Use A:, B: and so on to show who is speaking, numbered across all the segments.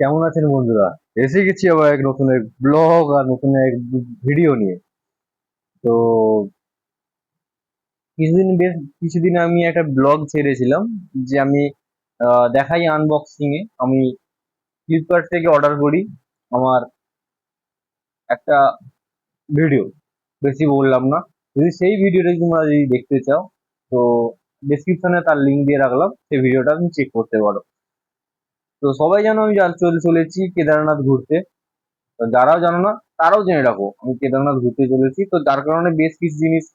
A: কেমন আছেন বন্ধুরা? এসে গেছি আবার এক নতুন এক ব্লগ আর নতুন এক ভিডিও নিয়ে। তো কিছুদিন আমি একটা ব্লগ ছেড়েছিলাম যে আমি দেখাই আনবক্সিং এ আমি ফ্লিপকার্ট থেকে অর্ডার করি আমার একটা ভিডিও। বেশি বললাম না। যদি সেই ভিডিওটা তোমরা যদি দেখতে চাও তো ডেসক্রিপশনে তার লিঙ্ক দিয়ে রাখলাম, সেই ভিডিওটা তুমি চেক করতে পারো। তো সবাই জানো আমি চলেছি কেদারনাথ ঘুরতে। তো যারাও জানো না তারাও জেনে রাখো আমি কেদারনাথ ঘুরতে চলেছি, তো যার কারণে বেশ কিছু জিনিস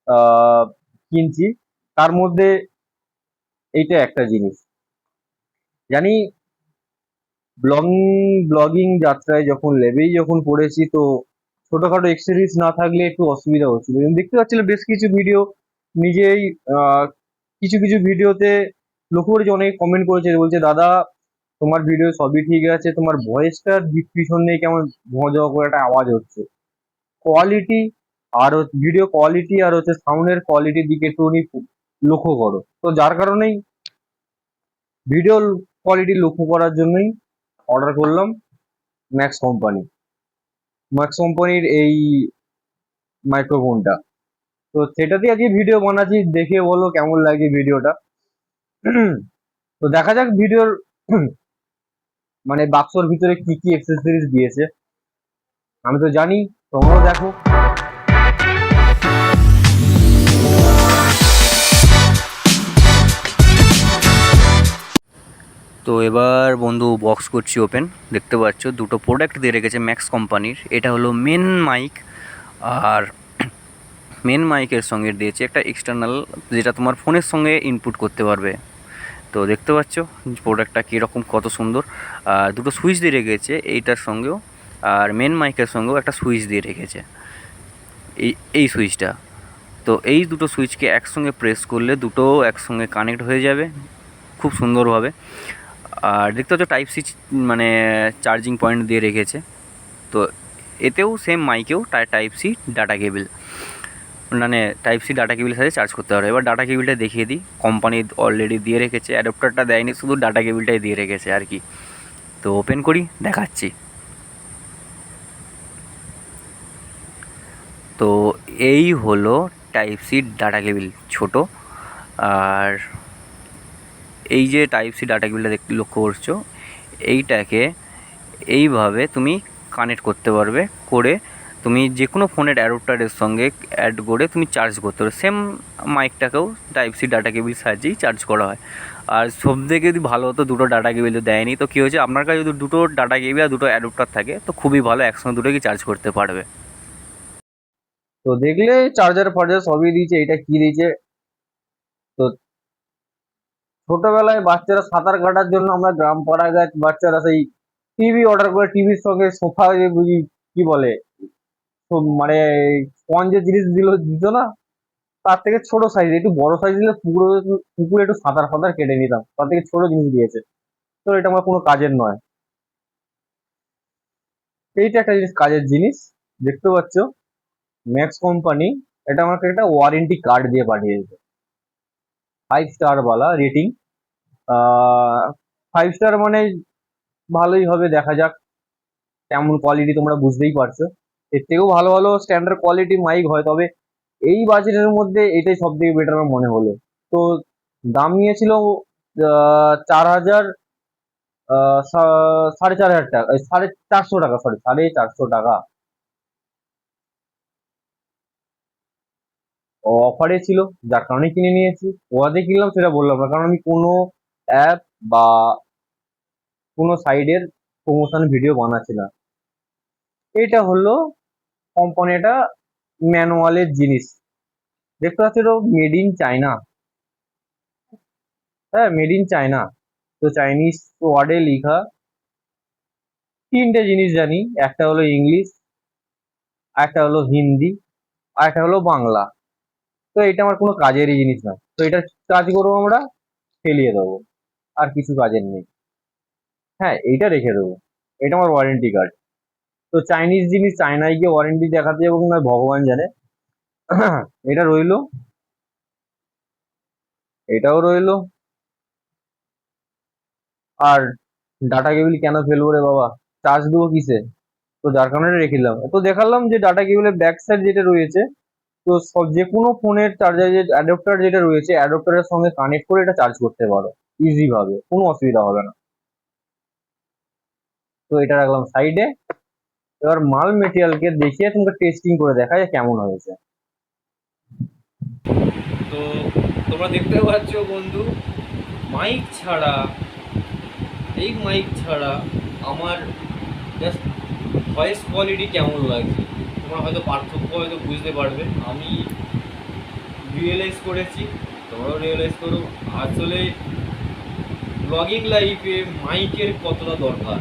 A: আহ কিনছি। তার মধ্যে এইটা একটা জিনিস জানি, ব্লগিং ব্লগিং যাত্রায় যখন লেবেই যখন পড়েছি তো ছোটখাটো এক্সেসরিজ না থাকলে একটু অসুবিধা হচ্ছিল। দেখতে পাচ্ছিল বেশ কিছু ভিডিও নিজেই আহ, কিছু কিছু ভিডিওতে লক্ষ্য করেছি অনেকে কমেন্ট করেছে, বলছে দাদা তোমার ভিডিও সবই ঠিক আছে, তোমার ভয়েসটার পিছন দিয়ে কেমন ঝঁ ঝঁ করে একটা আওয়াজ হচ্ছে। কোয়ালিটি আর ভিডিও কোয়ালিটি আর হচ্ছে সাউন্ডের কোয়ালিটির দিকে একটুখানি লক্ষ্য করো। তো যার কারণেই ভিডিও কোয়ালিটি লক্ষ্য করার জন্যই অর্ডার করলাম ম্যাক্স কোম্পানি ম্যাক্স কোম্পানির এই মাইক্রোফোনটা। তো সেটা দিয়ে আজকে ভিডিও বানাচ্ছি, দেখে বলো কেমন লাগে ভিডিওটা। তো দেখা যাক ভিডিওর মানে বাক্সর ভিতরে কি কি অ্যাক্সেসরিজ দিয়েছে। আমি তো জানি, তোমরাও দেখো।
B: তো এবার বন্ধু বক্স করছি ওপেন। দেখতে পাচ্ছ দুটো প্রোডাক্ট দিয়ে রেখেছে ম্যাক্স কোম্পানির। এটা হলো মেন মাইক, আর মেন মাইকের সঙ্গে দিয়েছে একটা এক্সটার্নাল, যেটা তোমার ফোনের সঙ্গে ইনপুট করতে পারবে। তো দেখতে পাচ্ছ প্রোডাক্টটা কীরকম, কত সুন্দর। আর দুটো সুইচ দিয়ে রেখেছে এইটার সঙ্গেও, আর মেন মাইকের সঙ্গেও একটা সুইচ দিয়ে রেখেছে, এই এই সুইচটা। তো এই দুটো সুইচকে একসঙ্গে প্রেস করলে দুটো একসঙ্গে কানেক্ট হয়ে যাবে খুব সুন্দরভাবে। আর দেখতে পাচ্ছ টাইপ সি মানে চার্জিং পয়েন্ট দিয়ে রেখেছে। তো এতেও সেম মাইকেও টাইপ সি ডাটা কেবিল, মানে টাইপ সি ডাটা কেবিলের সাথে চার্জ করতে পারবে। এবার ডাটা কেবিলটা দেখিয়ে দিই। কোম্পানি অলরেডি দিয়ে রেখেছে, অ্যাডাপ্টারটা দেয়নি, শুধু ডাটা কেবিলটাই দিয়ে রেখেছে আর কি। তো ওপেন করি, দেখাচ্ছি। তো এই হলো টাইপ সি ডাটা কেবিল ছোট। আর এই যে টাইপ সি ডাটা কেবিলটা লক্ষ্য করছো, এইটাকে এইভাবে তুমি কানেক্ট করতে পারবে, করে তুমি যে কোনো ফোনের অ্যাডাপ্টারের সঙ্গে অ্যাড করে তুমি চার্জ করতে পারবে। সেম মাইকটাকেও টাইপ সি ডাটা কেবিল সাহায্যেই চার্জ করা হয়। আর সবথেকে যদি ভালো হতো দুটো ডাটা কেবিল দেয়নি, তো কী হয়েছে, আপনার কাছে যদি দুটো ডাটা কেবিল আর দুটো অ্যাডাপ্টার থাকে তো খুবই ভালো, একসঙ্গে দুটোকে চার্জ করতে পারবে।
A: তো দেখলে চার্জার ফার্জার সবই দিয়েছে, এটা কি দিয়েছে। তো ছোটবেলায় বাচ্চারা সাঁতার কাটার জন্য আমরা গ্রাম পাড়া গাছ বাচ্চারা সেই টিভি অর্ডার করে, টিভির সঙ্গে সোফা যে বুঝি কি বলে, মানে স্পঞ্জের জিনিস দিত না, তার থেকে ছোট সাইজ, একটু বড় সাইজ দিলে পুকুরে একটু সাঁতার ফাতার কেটে নিতাম, তার থেকে ছোট জিনিস দিয়েছে। তো এটা আমার কোনো কাজের নয়। এইটা একটা জিনিস কাজের জিনিস। দেখতে পাচ্ছ ম্যাক্স কোম্পানি এটা আমাকে একটা ওয়ারেন্টি কার্ড দিয়ে পাঠিয়েছে, 5 স্টার বালা রেটিং। 5 স্টার মানে ভালোই হবে, দেখা যাক কেমন কোয়ালিটি, তোমরা বুঝতেই পারছো। এর থেকেও ভালো ভালো স্ট্যান্ডার্ড কোয়ালিটি মাইক হয়, তবে এই বাজেটের মধ্যে এটাই সব থেকে বেটার আমার মনে হলো। তো দাম নিয়েছিল 4,000, 4,500 টাকা, 450 টাকা, সরি 450 টাকা। অফারে ছিল যার কারণে কিনে নিয়েছি। ওয়াদে কিনলাম সেটা বললাম না, কারণ আমি কোনো অ্যাপ বা কোনো সাইডের প্রমোশন ভিডিও বানাচ্ছি না। এটা হলো কোম্পানিটা ম্যানুয়ালের জিনিস। দেখতে পাচ্ছি এটা মেড ইন চায়না। হ্যাঁ, মেড ইন চায়না। তো চাইনিজ ওয়ার্ডে লেখা। তিনটে জিনিস জানি, একটা হলো ইংলিশ, একটা হলো হিন্দি, আর একটা হলো বাংলা। তো এটা আমার কোনো কাজেরই জিনিস না, তো এটা কাজ করবো আমরা, ফেলিয়ে দেবো, আর কিছু কাজের নেই। হ্যাঁ, এইটা রেখে দেবো, এটা আমার ওয়ারেন্টি কার্ড। তো চাইনিজ জিনিস চায়নায় গিয়ে ওয়ারেন্টি দেখাতে যাবো না ভগবান জানে। এটা রইলো, এটাও রইলো। আর ডাটা কেবিল কেন ফেলবো রে বাবা, চার্জ দেবো কিসে? তো যার কারণে রেখে দিলাম। তো দেখালাম যে ডাটা কেবিলের ব্যাক সাইড যেটা রয়েছে, তো সব যে কোনো ফোনের চার্জার যে অ্যাডাপ্টার যেটা রয়েছে, অ্যাডাপ্টারের সঙ্গে কানেক্ট করে এটা চার্জ করতে পারো ইজি ভাবে, কোনো অসুবিধা হবে না। তো এটা রাখলাম সাইডে। এবার মাল মেটেরিয়ালকে দেখিয়ে তোমাকে টেস্টিং করে দেখা যে কেমন হয়েছে।
B: তো তোমরা দেখতে পাচ্ছ বন্ধু, মাইক ছাড়া, এই মাইক ছাড়া আমার জাস্ট ভয়েস কোয়ালিটি কেমন লাগছে তোমরা হয়তো পার্থক্য হয়তো বুঝতে পারবে। আমি রিয়েলাইজ করেছি, তোমরাও রিয়েলাইজ করো, আসলে ব্লগিং লাইফে মাইকের কতটা দরকার।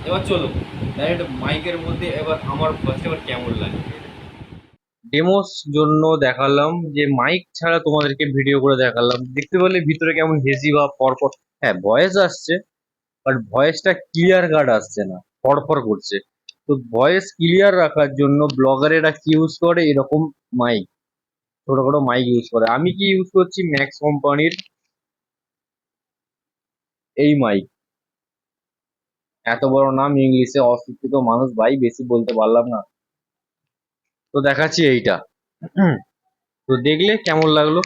B: এবার চলো ডাইরেক্ট মাইকের মধ্যে, এবার আমার ফার্স্ট এবার কেমন লাগে।
A: ডেমোস জন্য দেখালাম যে মাইক ছাড়া তোমাদেরকে ভিডিও করে দেখালাম, দেখতে পেলে ভিতরে কেমন হেজি বা পরপর, হ্যাঁ ভয়েস আসছে বাট ভয়েসটা ক্লিয়ার কাট আসছে না, ফড়ফড় করছে। তো ভয়েস ক্লিয়ার রাখার জন্য ব্লগারেরা কি ইউজ করে, এরকম মাইক, ছোটখাটো মাইক ইউজ করে। আমি কি ইউজ করছি, ম্যাক্স কোম্পানির এই মাইক। এত বড় নাম, ইংলিশে অশিক্ষিত মানুষ ভাই, বেশি বলতে পারলাম না। তো দেখাচ্ছি এইটা। তো দেখলে কেমন লাগলো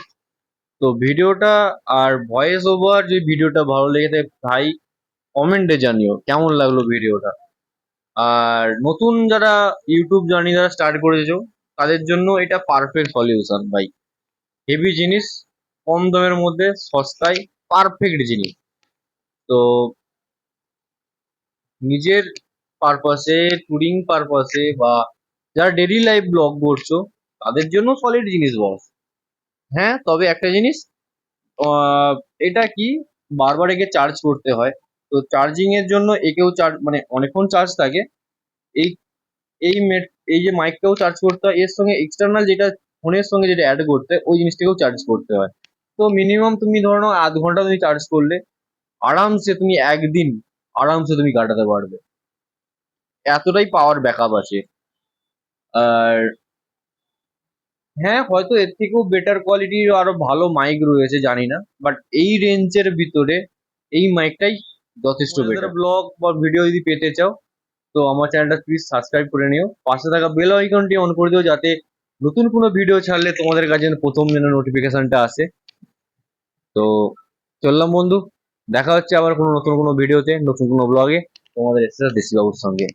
A: তো ভিডিওটা, আর ভয়েস ওভার যে ভিডিওটা ভালো লেগে থাকে ভাই কমেন্টে জানিও কেমন লাগলো ভিডিওটা। আর নতুন যারা ইউটিউব জার্নি যারা স্টার্ট করেছো, তাদের জন্য এটা পারফেক্ট সলিউশন ভাই। হেভি জিনিস, কম দামের মধ্যে সস্তায়, পারফেক্ট জিনিস। তো নিজের পারপাসে, টুরিং পারপাসে, বা যারা ডেইলি লাইফ ব্লগ করছো, তাদের জন্য সলিড জিনিস বস। হ্যাঁ তবে একটা জিনিস, আহ, এটা কি, বারবার একে চার্জ করতে হয়। তো চার্জিং এর জন্য একেও চার্জ, মানে অনেকক্ষণ চার্জ থাকে। এই এই এই যে মাইকটাও চার্জ করতে হয়, এর সঙ্গে এক্সটার্নাল যেটা ফোনের সঙ্গে যেটা অ্যাড করতে হয়, ওই জিনিসটাকেও চার্জ করতে হয়। তো মিনিমাম তুমি ধরো নাও আধ ঘন্টা তুমি চার্জ করলে, আরামসে তুমি একদিন আরামসে তুমি কাটাতে পারবে, এতটাই পাওয়ার ব্যাকআপ আছে। আর হ্যাঁ হয়তো এর থেকেও বেটার কোয়ালিটির আরো ভালো মাইক রয়েছে, জানি না, বাট এই রেঞ্জের ভিতরে এই মাইকটাই যথেষ্ট বেটার। ব্লগ বা ভিডিও যদি পেতে চাও, তো আমার চ্যানেলটা প্লিজ সাবস্ক্রাইব করে নিও, পাশে থাকা বেল আইকনটি অন করে দিও, যাতে নতুন কোনো ভিডিও ছাড়লে তোমাদের কাছে যেন প্রথম যেন নোটিফিকেশনটা আসে। তো চললাম বন্ধু, দেখা হচ্ছে আবার কোনো নতুন কোনো ভিডিওতে, নতুন কোনো ব্লগে, তোমাদের এসে দেশি বাবুর সঙ্গে।